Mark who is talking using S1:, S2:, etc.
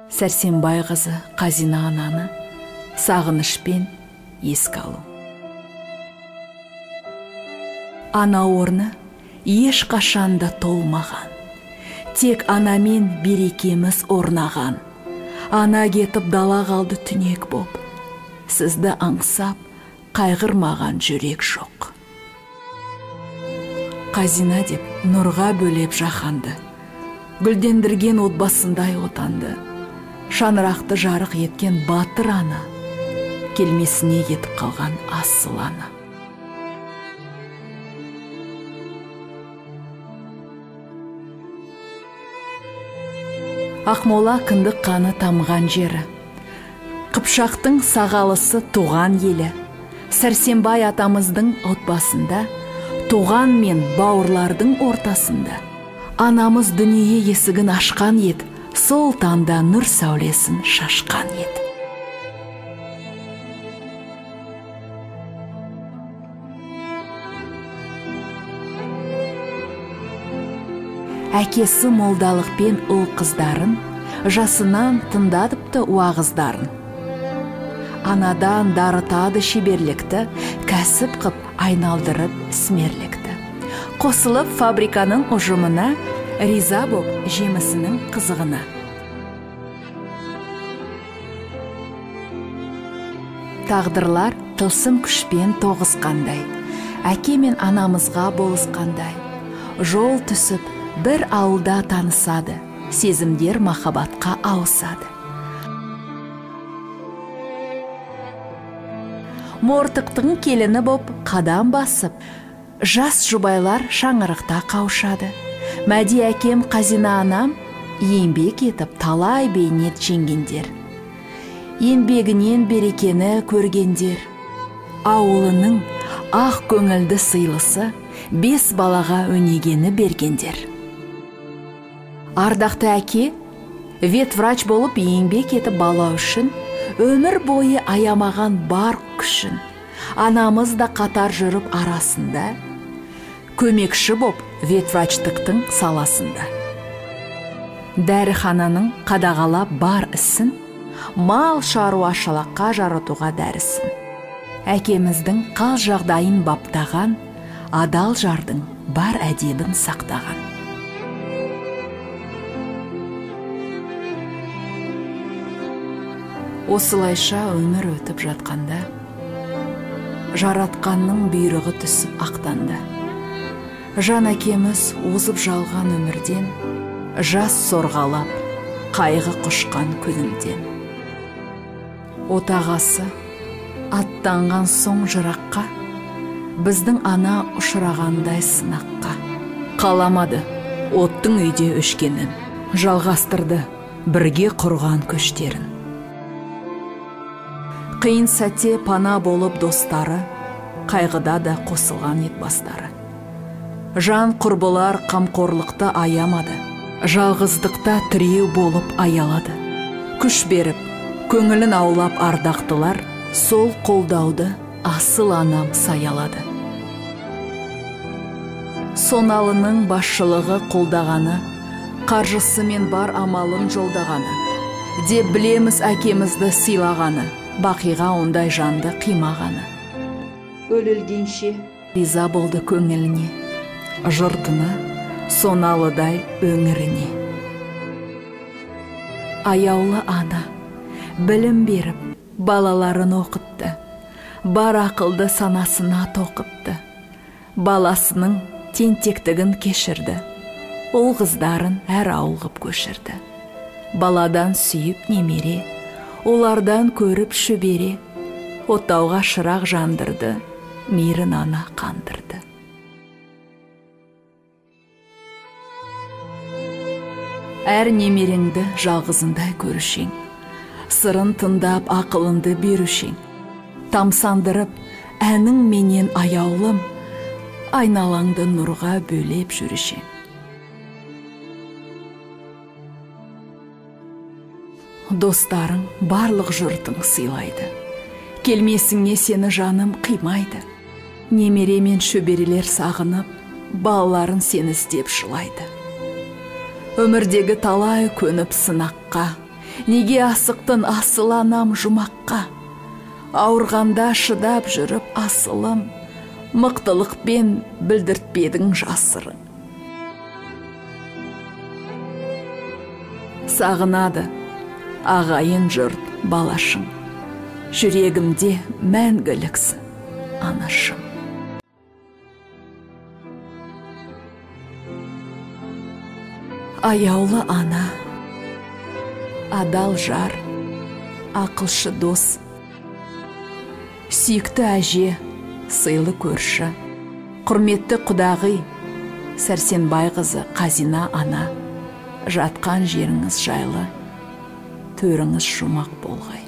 S1: Сәрсенбай қызы Қазина ананы сағынышпен еске алу. Ана орны еш қашанда толмаған, тек анамен берекеміз орнаған. Ана кетіп дала қалды түнек боп, сізді аңсап қайғырмаған жүрек жоқ. Қазина деп нұрға бөлеп жаһанды, гүлдендірген отбасындай отанды, шаңырақты жарық еткен батыр ана, келмесіне кетіп қалған асыл ана. Ақмола кіндік қаны тамған жері, Қыпшақтың сағалысы туған елі, Сәрсенбай атамыздың отбасында, туған мен бауырлардың ортасында. Анамыз дүние есігін ашқан ет, сол таңда нұр сәулесін шашқан ет. Әкесі молдалықпен ұл қыздарын, жасынан тыңдадыпты уағыздарын. Анадан дарытады шеберлікті, кәсіп қып айналдырып смерлікті. Қосылып фабриканың ұжымына, риза боп жемісінің қызығына. Тағдырлар тылсым күшпен тоғысқандай, әке мен анамызға болысқандай. Жол түсіп, бір ауылда танысады, сезімдер махаббатқа ауысады. Мортықтың келіні боп қадам басып, жас жұбайлар шаңырықта қауышады. Мәди әкем, Қазина анам еңбек етіп талай бейнет жеңгендер. Еңбегінен берекені көргендер. Ауылының ақ көңілді сыйлысы 5 балаға өнегені бергендер. Ардақты әке ветврач болып еңбек етіп бала үшін, өмір бойы аямаған бар күшін. Анамыз да қатар жүріп арасында, көмекші боп ветврачтықтың саласында. Дәріхананың қадағалап бар ісін, мал шаруашылыққа жаратуға дәрісін. Әкеміздің қал жағдайын баптаған, адал жардың бар әдебін сақтаған. Осылайша өмір өтіп жатқанда, жаратқанның бұйрығы түсіп ақтанды. Жан әкеміз озып жалған өмірден, жас сорғалап, қайғы құшқан күнімден. Отағасы аттанған соң жыраққа, біздің ана ұшырағандай сынаққа. Қаламады оттың үйде өшкенін, жалғастырды бірге құрған көштерін. Қиын сәтте пана болып достары, қайғыда да қосылған ет бастары. Жан құрбылар қамқорлықты аямады, жалғыздықта тіреу болып аялады. Күш беріп, көңілін аулап ардақтылар, сол қолдауды асыл анам саялады. Соналының басшылығы қолдағаны, қаржысы мен бар амалын жолдағаны, деп білеміз әкемізді сыйлағаны, бақиға ондай жанды қимағаны. Өлілгенше риза болды көңіліне, жұртына, соналыдай өңіріне. Аяулы ана, білім беріп, балаларын оқытты, бар ақылды санасына тоқытты. Баласының тентектігін кешірді, ұл қыздарын әр ауылғып көшірді. Баладан сүйіп немере, олардан көріп шөбере, отауға шырақ жандырды, мейірін ана қандырды. Әр немереңді жалғызындай көрушең, сырын тыңдап ақылынды берушең, тамсандырып әнің менен аяулым, айналаңды нұрға бөлеп жүрушең. Достарың барлық жұртың сыйлайды, келмесіңе сені жаным қимайды. Немере мен шөберелер сағынып, балаларын сені іздеп жылайды. Өмірдегі талай көніп сынаққа, Неге асықтын асыл анам жұмаққа? Ауырғанда шыдап жүріп асылым, мықтылықпен білдіртпедің жасырын. Сағынады ағайын жұрт балашың, жүрегімде мәңгіліксің анашым. Аяулы ана, адал жар, ақылшы дос, сүйікті әже, сыйлы көрші, құрметті құдағи, Сәрсенбай қызы Қазина ана, жатқан жеріңіз жайлы, төріңіз жұмақ болғай.